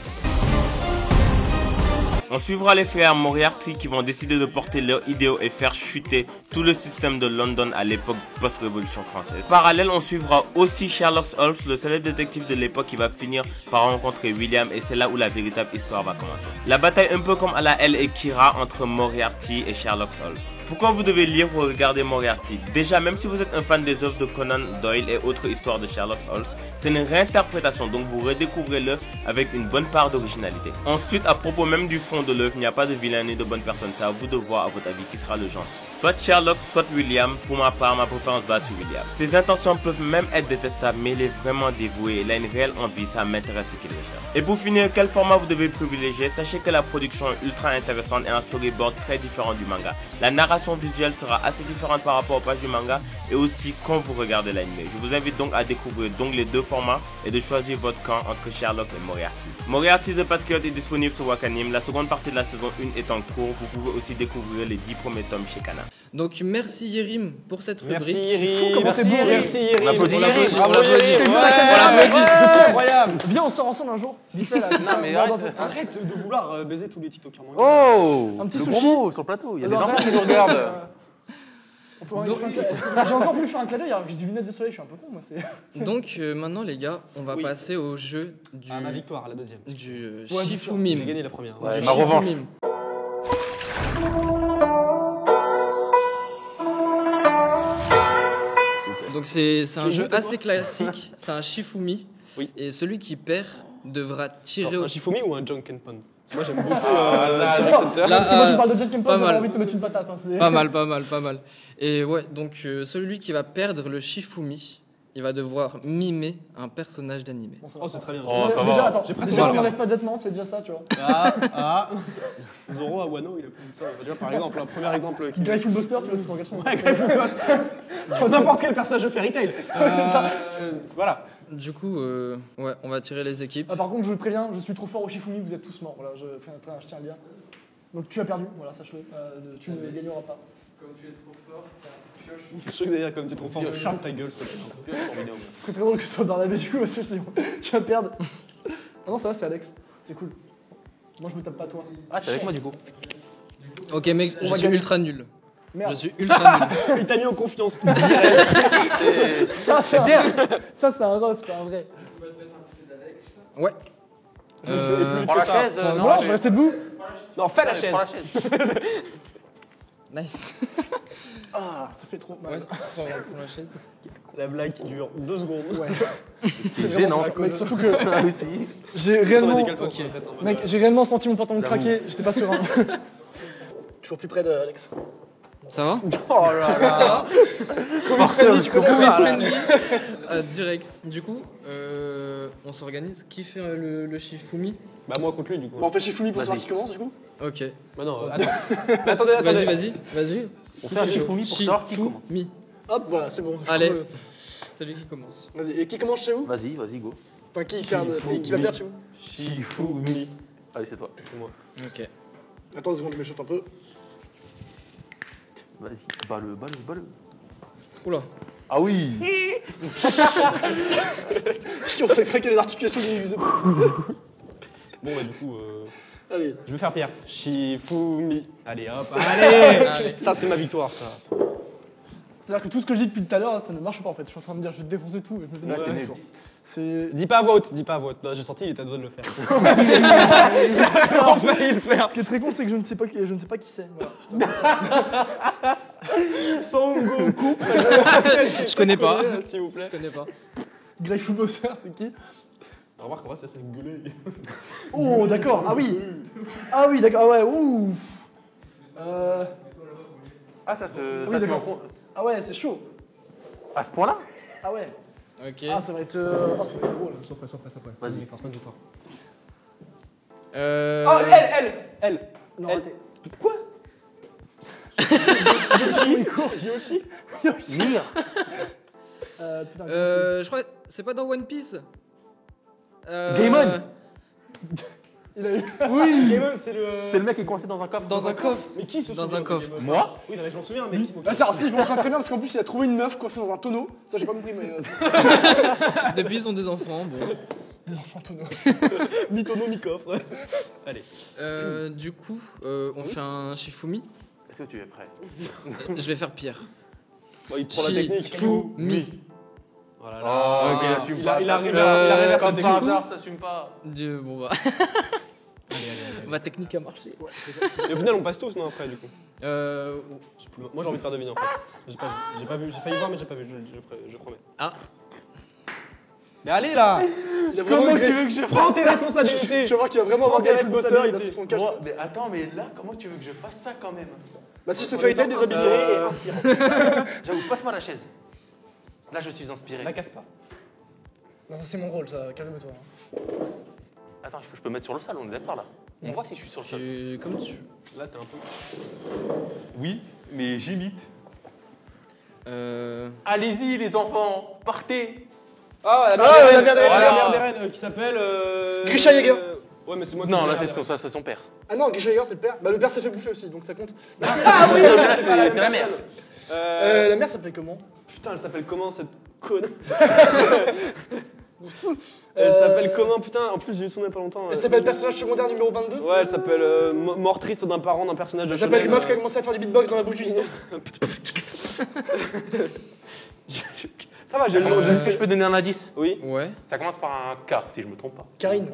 On suivra les frères Moriarty qui vont décider de porter leurs idéaux et faire chuter tout le système de London à l'époque post-révolution française. Parallèle, on suivra aussi Sherlock Holmes, le célèbre détective de l'époque qui va finir par rencontrer William, et c'est là où la véritable histoire va commencer. La bataille un peu comme à la Elle et Kira entre Moriarty et Sherlock Holmes. Pourquoi vous devez lire ou regarder Moriarty? Déjà, même si vous êtes un fan des œuvres de Conan Doyle et autres histoires de Sherlock Holmes, c'est une réinterprétation, donc vous redécouvrez l'œuvre avec une bonne part d'originalité. Ensuite, à propos même du fond de l'œuvre, il n'y a pas de vilain ni de bonne personne, c'est à vous de voir à votre avis qui sera le gentil. Soit Sherlock, soit William. Pour ma part, ma préférence va sur William. Ses intentions peuvent même être détestables, mais il est vraiment dévoué, il a une réelle envie, ça m'intéresse ce qu'il recherche. Et pour finir, quel format vous devez privilégier? Sachez que la production est ultra intéressante et un storyboard très différent du manga. La narration visuelle sera assez différente par rapport aux pages du manga et aussi quand vous regardez l'anime. Je vous invite donc à découvrir les deux formats et de choisir votre camp entre Sherlock et Moriarty. Moriarty the Patriot est disponible sur Wakanim. La seconde partie de la saison 1 est en cours. Vous pouvez aussi découvrir les 10 premiers tomes chez Kana. Donc merci Yerim pour cette rubrique. Merci Yerim. Fou, comment t'es beau, merci Yerim. On applaudit Yerim. On l'applaudit. Incroyable. Viens, on sort ensemble un jour. Vite fait là. Non mais arrête de vouloir baiser tous les TikTokers. Oh, un petit le sushi gros mot sur le plateau. Il y a des enfants qui nous regardent. J'ai encore voulu faire un clin d'œil alors que j'ai des lunettes de soleil, je suis un peu con moi. Donc maintenant les gars, on va passer au jeu du... ma victoire, la deuxième. Du J'ai Shifumim. gagné la première. Ouais, ma revanche. Donc c'est un jeu assez classique, c'est un Shifumi. Oui. Et celui qui perd devra tirer Un Shifumi ou un Junkenpon? Moi j'aime beaucoup Parce que moi tu parles de Jack Kempo, j'avais envie de te mettre une patate. Pas mal. Et ouais, donc celui qui va perdre le Shifumi, il va devoir mimer un personnage d'anime. Bon, Oh c'est très bien. Déjà, attends, J'ai presque déjà on n'enlève pas d'être, c'est déjà ça, tu vois. Zoro à Wano, il a plus ça. Déjà par exemple, un premier exemple qui... Grateful Buster, tu vois, c'est ton garçon. N'importe quel personnage de Fairy Tail. Voilà. Du coup, ouais, on va tirer les équipes. Par contre, je vous préviens, je suis trop fort au Shifumi, vous êtes tous morts. Voilà, je tiens à le dire. Donc tu as perdu, voilà, sache-le. Tu ne gagneras pas. Comme tu es trop fort, c'est un Je suis sûr que d'ailleurs, comme tu te transformes, charme ta gueule, ça fait Ce serait très drôle que ce soit Barnabé du coup, parce que tu vas perdre. Ah non, ça va, c'est Alex. C'est cool. Moi, je me tape pas toi. Ah, t'es avec moi du coup. Ok, mec, je suis ultra nul. Merde. Je suis ultra nul. Il t'a mis en confiance. Ça, c'est bien. Ça, c'est un ref, c'est un vrai. Ouais. Prends la chaise. Moi, je vais rester debout. Non, fais la chaise. Prends la chaise. Nice. Ah, ça fait trop mal. Ouais, prends la chaise. La blague qui dure 2 secondes. Ouais. C'est gênant. Mec, surtout que Ah, aussi. j'ai réellement. Ok. Mec, j'ai réellement senti mon pantalon craquer. J'étais pas serein. Toujours plus près d'Alex. Ça va? Oh là là. Ça va? Covid-friendly, tu connais pas, là. Direct. Du coup, on s'organise. Qui fait le Shifumi? Bah, moi contre lui, du coup. Bon, on fait Shifumi pour savoir qui commence, du coup. Ok. Bah, non, attendez. Vas-y. On fait un Shifumi pour savoir qui commence. Shifumi. Hop, voilà, c'est bon. Allez. C'est lui qui commence. Vas-y, et qui commence chez vous? Vas-y, go. Enfin, qui perd, qui va perdre chez vous? Shifumi. Allez, c'est toi. C'est moi. Ok. Attends 2 secondes, je m'échauffe un peu. Vas-y, bats-le. Oula. Ah oui. On s'extrait que les articulations qui n'existent pas. Bon, bah, du coup, Allez. je vais faire Pierre. Shifumi. Allez, hop. Allez. Ça, c'est ma victoire, ça. C'est-à-dire que tout ce que je dis depuis tout à l'heure, ça ne marche pas en fait. Je suis en train de me dire, je vais te défoncer tout. Et je me fais Ouais. des tours. C'est. Dis pas à voix haute. Là, j'ai senti, il était à deux de le faire. On va le faire. Ce qui est très con, c'est que je ne sais pas qui c'est. Voilà. Son Goku. Je connais pas. S'il vous plaît. Je connais pas. Grey Footbosser, c'est qui? Remarque, on va ça, c'est gueuler. Oh, d'accord. Ah oui, d'accord. Ah ouais, ouf. Ah, ça te Oui, met en d'accord. compte. Ah ouais, c'est chaud. À ce point-là? Ah ouais. Ok. Ah, ça va être drôle. Sois prêt. Vas-y. Victoire. Oh, elle. Non, Elle. arrêtez. Quoi? Yoshi. Mire. Putain. Je crois que c'est pas dans One Piece. Gaemon. Il a eu. Oui, Gaemon, c'est le. C'est le mec qui est coincé dans un coffre. Dans un coffre. Mais qui se Dans souvient un de coffre. Gaemon? Moi? Oui, non, mais je m'en souviens, mais qui? Bah, ça, si, je m'en souviens très bien parce qu'en plus, il a trouvé une meuf coincée dans un tonneau. Ça, j'ai pas compris, mais. Depuis, ils ont des enfants. Bon. Des enfants tonneaux. Mi-tonneau, mi-coffre. Allez. Du coup, on fait un Shifumi. Est-ce que tu es prêt? Je vais faire Pierre. Bon, il prend la technique. Shifumi. Voilà. Oh, Ok. il assume pas. Il ça arrive assume à- pas. il arrive à Comme faire par des hasard, ça assume pas. Bon bah. Ma technique a marché. Et au final, on passe tous, non, après, du coup. Moi Moi, j'ai envie de faire deviner, en fait. J'ai pas vu. J'ai failli voir, mais j'ai pas vu, je promets. Ah. Mais allez, là. Il a vraiment Comment une tu greffe. veux que je prends tes responsabilités? Tu vas voir qu'il va vraiment avoir Grey Footbosser, il va se prendre cache. Mais attends, mais là, comment tu veux que je fasse ça quand même? Bah, si c'est Fairy Tail, des habitués. J'avoue, passe-moi la chaise. Là, je suis inspiré. La casse pas. Non, ça, c'est mon rôle, ça. Calme-toi. Attends, je peux mettre sur le sol, on est d'accord là. On voit si je suis sur le sol. Comment tu. Là, t'es un peu. Oui, mais j'imite. Euh. Allez-y, les enfants, partez. Ah, la mère des reines qui s'appelle. Grisha Jäger. Ouais, mais c'est moi qui. Non, dis là, la c'est son père. Ah non, Grisha Jäger, c'est le père. Bah, le père s'est fait bouffer aussi, donc ça compte. Ah oui, c'est la mère. La mère s'appelait comment? Putain, elle s'appelle comment cette conne? Elle s'appelle comment, putain? En plus, j'ai eu son nom il y a pas longtemps. Elle s'appelle personnage secondaire numéro 22. Ouais, elle s'appelle mort triste d'un parent d'un personnage de Elle s'appelle shonen, meuf qui a commencé à faire du beatbox dans la bouche du Nino. Ça va, j'ai le nom. Est-ce que je peux donner un indice? Oui. Ouais. Ça commence par un K, si je me trompe pas. Karine.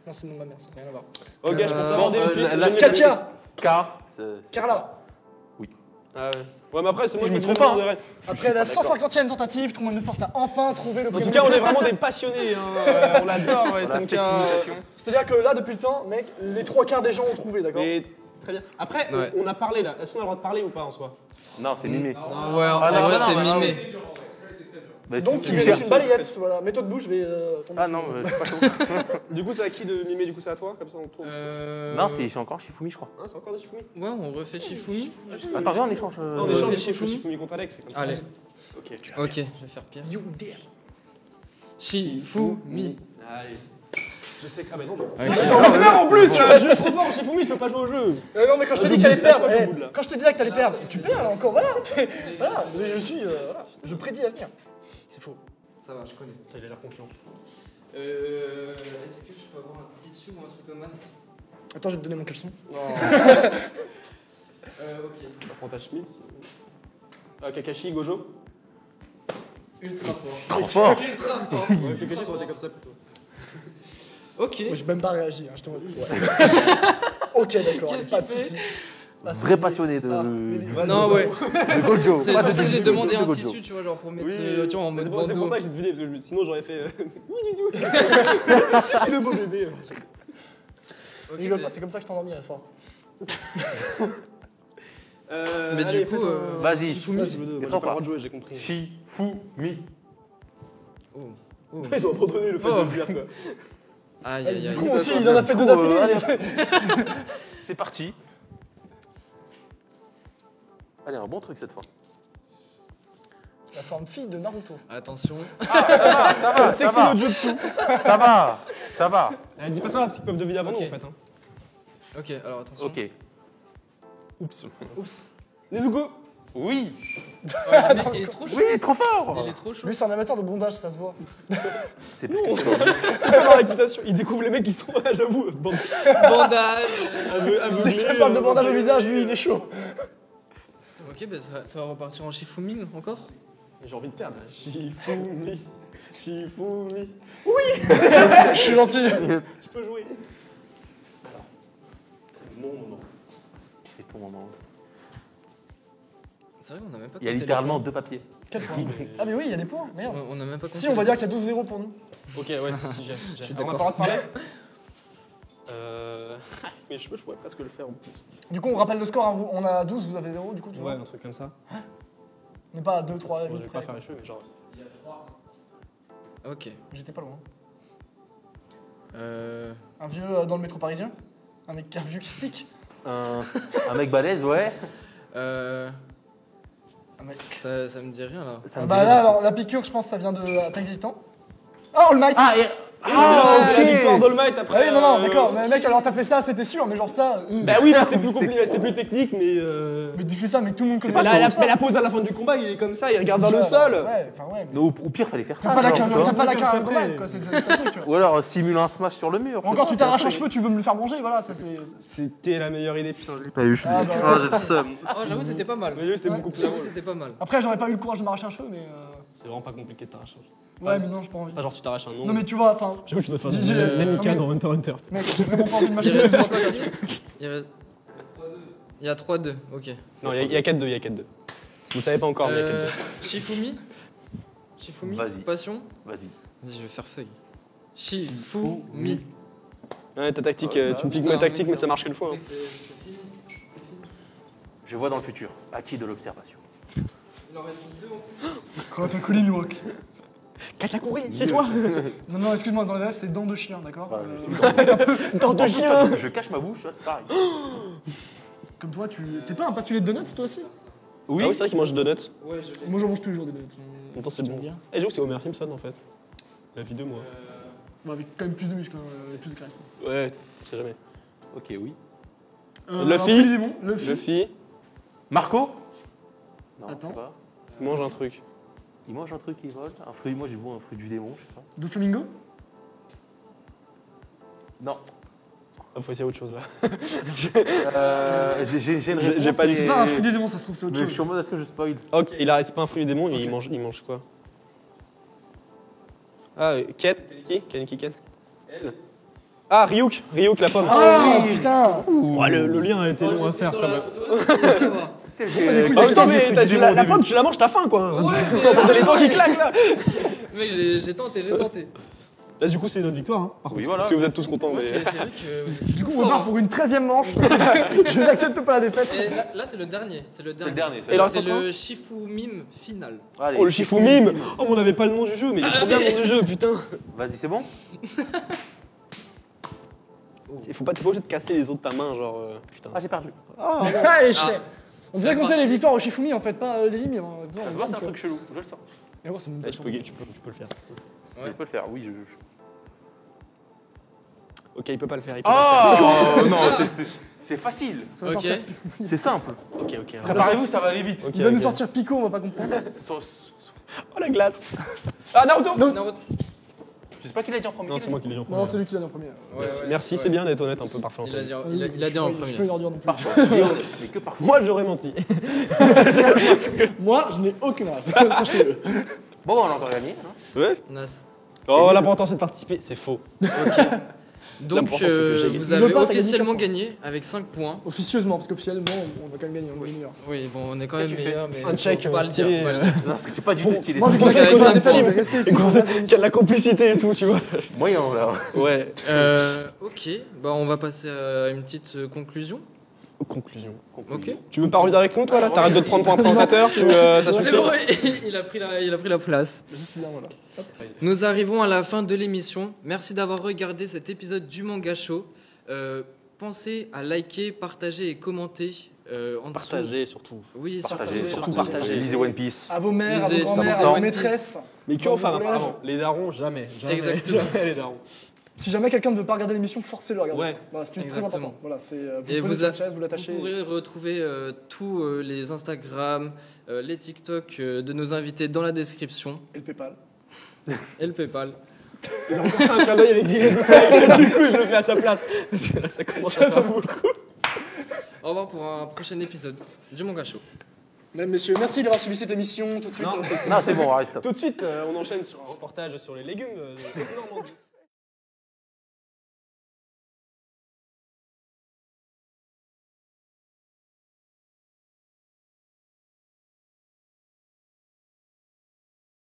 Non, c'est le nom de ma mère, ça n'a rien à voir. Ok, je pense avoir des pistes. la- j'ai- Katia. K. Carla. Ah ouais. Ouais, mais après, c'est moi Si qui je me trompe pas, hein. Après, Après la 150e tentative, Truman de Force a enfin trouvé le en tout prénom. cas, on est vraiment des passionnés. Hein. On l'adore, Voilà, SNK. cette simulation. C'est-à-dire que là, depuis le temps, mec, les 3/4 des gens ont trouvé, d'accord? Mais très bien. Après, Ouais. on a parlé là. Est-ce qu'on a le droit de parler ou pas en soi? Non, c'est mimé. Ouais, Ah, en non, vrai, non, c'est non, mimé. Bah, Donc si, tu si, mérites si. une balayette, voilà. Méthode bouche, je vais tomber. Ah non, je suis pas chaud. Du coup, c'est à qui de mimer? Du coup, c'est à toi? Comme ça, on trouve. Non, c'est encore Shifumi, je crois. Ah, c'est encore des Shifumi? Ouais, on refait Shifumi. Attends, viens, on échange. Non, on on échange fait du coup, Shifumi. Shifumi contre Alex. C'est comme ça. Allez. Ok. Ok, je vais faire Pierre. You dare. Shifumi. Allez. Je sais que. Ah, mais non, mais. En plus, tu vas trop fort, Shifumi, je peux pas jouer au jeu. Non, mais quand je te dis que t'allais perdre, quand je te disais que t'allais perdre, tu perds encore, voilà. Voilà, mais je prédis l'avenir. C'est faux. Ça va, je connais. Il a l'air confiant. Est-ce que je peux avoir un tissu ou un truc comme ça? Attends, je vais te donner mon caleçon. Ok. Prends ta chemise. Kakashi, Gojo. Ultra fort. Trop fort. Ultra fort. Kakashi, ça aurait été comme ça plutôt. Ok. Moi, j'ai même pas réagi, je te vois. Ok, d'accord, pas de soucis. Vrai passionné de. Non, ouais. De Gojo. C'est pour ça que j'ai demandé un tissu, tu vois, genre pour mettre tu vois, en mode C'est bandeau. pour ça que j'ai deviné, parce que sinon j'aurais fait. Le beau bébé. Rigole pas, c'est comme ça que je t'endormis à ce soir. Mais du coup, vas-y. Shifumi, j'ai pas le droit de jouer, j'ai compris. Shifumi. Oh. Ils ont abandonné le fait de le dire, quoi. Aïe, aïe, aïe. Du coup, aussi, il en a fait deux d'affilée. C'est parti. Allez, un bon truc cette fois. La forme fille de Naruto. Attention. Ça va. Sexy no jutsu. Ça va. Dis pas ça parce qu'ils peuvent deviner avant nous en fait. Ok, alors attention. Ok. Oups. Nezuko. Oui. Ouais, il est trop chaud. Oui, trop fort. Il est trop chaud. Lui, c'est un amateur de bondage, ça se voit. C'est plus que ça. C'est pas leur réputation. Ils découvrent les mecs qui sont, j'avoue, Bandage. aveuglés. Dès qu'il parle de bandage au visage, lui, il est chaud. Ok, bah ça va repartir en Shifumi encore. J'ai envie de perdre. Shifumi. Je suis gentil. Je peux jouer. C'est mon moment. C'est ton moment. C'est vrai, on n'a même pas Il y a compté littéralement les 2 papiers. 4 points. Ah, mais oui, il y a des points, merde. points. On n'a même pas compté. Si, on va dire qu'il y a 12-0 pour nous. Ok, ouais, si, j'ai. Je suis On a pas le d'accord. droit de parler Mais je pourrais presque le faire en plus. Du coup, on rappelle le score, hein, on a 12, vous avez 0, du coup, tu Ouais, vois. un truc comme ça. On n'est pas à 2, 3, Bon, 8 je vais pas près. faire les cheveux, mais genre. Ok. J'étais pas loin. Euh... Un vieux dans le métro parisien. Un mec qui a un vieux qui se pique. Un mec balèze, ouais. Un mec. Ça me dit rien là. Ça Ah me bah dit là, rien. alors, la piqûre, je pense que ça vient de Attaque des Titans. Ah, All Might. La victoire d'All Might après. Ah oui, non, d'accord. Mais mec, alors t'as fait ça, c'était sûr, mais genre ça. Bah oui, là c'était plus compliqué, c'était plus technique, mais. Mais tu fais ça, mais tout le monde connaît La pause à la fin du combat, il est comme ça, il regarde vers le sol. Ouais, enfin ouais. Non, au pire, fallait faire ça. T'as pas la genre, tu vois. carrière normale, quoi. C'est le truc, tu vois. Ou alors simule un smash sur le mur. Ou encore, tu t'arraches un cheveu, tu veux me le faire manger, voilà, ça c'est. C'était la meilleure idée, putain, je l'ai pas eu. Ah, bah, j'ai le seum. Oh, j'avoue, c'était pas mal. Mais c'était beaucoup plus J'avoue, drôle. c'était pas mal. Après, j'aurais pas eu le courage de m'arracher un cheveu, mais. C'est vraiment pas compliqué de t'arracher. Ouais, mais non, j'ai pas envie. Ah, genre tu t'arraches un nom. Non, mais tu vois, enfin. J'avoue, tu dois faire J'ai- Namika non, dans Hunter x Hunter. Mec, j'ai vraiment pas envie de Il m'acheter reste un quoi, cheveu. Il reste... Il y a 3-2, ok. Non, il y a 4-2, il y a 4-2. Vous savez pas encore, mais il y a 4-2. Shifumi. Vas-y. Passion. Vas-y. Vas-y, je vais faire feuille. Shifumi. Ouais, ta tactique, Oh là, tu me piques putain, ma tactique, mec, mais ça marche qu'une fois. Hein. C'est fini. Je vois dans le futur. Acquis de l'observation. Il en reste 2 en plus. Quand t'as collé Walk. Katakuri, c'est toi. Non, non, excuse-moi, dans les rêves, c'est dents de chien, d'accord Dans de chien. Je cache ma bouche, tu vois, c'est pareil. Comme toi, tu. T'es pas un passionné de donuts, toi aussi Oui, c'est vrai qu'il mange des donuts. Ouais, je l'ai. Moi, j'en mange tous les jours des donuts. En même temps, c'est Tu bon. me dis, hein. Et j'avoue que c'est Homer Simpson en fait. La vie de moi. Ouais, avec quand même plus de muscles et plus de charisme. Ouais, on sait jamais. Ok, oui. Luffy. un fruit démon, Luffy. Luffy, Marco. Non, Attends. pas. il mange un truc. Il mange un truc, il vole. Un fruit, moi j'ai vu un fruit du démon, je sais pas. De Flamingo Non. Ah, faut essayer autre chose là. J'ai une réponse. J'ai pas dit- C'est pas un fruit des démons, ça se trouve, c'est autre Mais je suis en chose. mode, est-ce que je spoil? Ok, c'est pas un fruit du démon, il mange quoi? Ah, Ken Kaneki Ken Elle. Ah, Ryuk la pomme. Ah, putain Ouais, le lien a été long à faire quand même. Ça va. En même temps, mais la pomme, tu la manges, t'as faim quoi. Ouais, T'as les dents qui claquent là. Mec, j'ai tenté. Là, du coup, c'est notre victoire. Hein, par Oui, contre, voilà. si vous êtes tous contents. Ouais, Mais... c'est vrai que. Du coup, on repart pour une 13e manche. Je n'accepte pas la défaite. Et là, c'est le dernier. C'est le C'est le dernier. dernier. Et alors, C'est c'est quoi le Shifumim final. Allez, Oh, le Shifumim. Oh, mais on avait pas le nom du jeu, mais il est trop bien le nom du jeu, putain. Vas-y, c'est bon? Il faut pas, t'es pas obligé de casser les os de ta main, genre. Putain. Ah, j'ai perdu. Allez, chef. On devrait C'est compter les parti. victoires au Shifumi en fait, pas les lignes. Tu vois, c'est un truc chelou. Je le sens. Mais gros, c'est même Eh, pas tu sûr. peux le faire. Je peux le faire, oui. Ok, il peut pas le faire. Oh non, c'est facile. Ça va sortir. C'est simple. Ok. Préparez-vous, ça va aller vite. Il va nous sortir Pico, on va pas comprendre. Oh la glace. Ah, Naruto. Je sais pas qui l'a dit en premier. Non, c'est moi qui l'ai dit en premier. Non, c'est lui qui l'a dit en premier. Merci, c'est bien d'être honnête un peu parfois. Il a dit en premier. Je peux leur dire non plus. Mais que parfois. Moi, j'aurais menti. Moi, je n'ai aucun as. Sachez-le. Bon, on a encore gagné. Ouais. Nice. Oh, l'important c'est de participer. C'est faux. Donc, L'important, c'est que j'ai gagné. vous avez officiellement gagné avec 5 points. Officieusement, parce qu'officiellement, on va quand même gagner, on est meilleur. Oui, bon, on est quand même meilleur, mais. Un check, faut pas le dire. stylé, faut pas le dire. Non, c'est pas du tout stylé. Moi, vu que Donc, j'ai avec qu'on a 5 défaite, points. je vais rester ici. Qu'il y a de la complicité et tout, tu vois. Moyen, là. Ouais. Ok, bah on va passer à une petite conclusion. Conclusion. Ok. Tu veux pas revenir avec nous, toi, là? T'arrêtes de te prendre pour un présentateur? Ça C'est suffit? bon, il a pris la place. Juste bien, voilà. Hop. Nous arrivons à la fin de l'émission. Merci d'avoir regardé cet épisode du Manga Show. Pensez à liker, partager et commenter en dessous. Partager surtout. Oui, Surtout partager. partager. Lisez One Piece. À vos mères, à Lisez vos grands-mères, dans à vos One maîtresses. Mais que Dans enfin, vos collèges. pardon. Les darons, jamais. Exactement. Jamais les darons. Si jamais quelqu'un ne veut pas regarder l'émission, forcez-le à regarder. Ouais. Voilà, c'est très Exactement. important. Voilà, c'est Et vous posez sur une chaise, vous l'attachez. Vous pourrez retrouver tous les Instagram, les TikTok de nos invités dans la description. Et le PayPal. Et le PayPal. Il a encore fait un clin d'œil avec Dylan Doucet, du coup, je le fais à sa place. Parce que là, ça commence à faire beaucoup. Au revoir pour un prochain épisode du Manga Show. Mesdames, messieurs, merci d'avoir suivi cette émission. Tout de suite. Non. Non, c'est bon, reste. Tout de suite, on enchaîne sur un reportage sur les légumes de Normandie.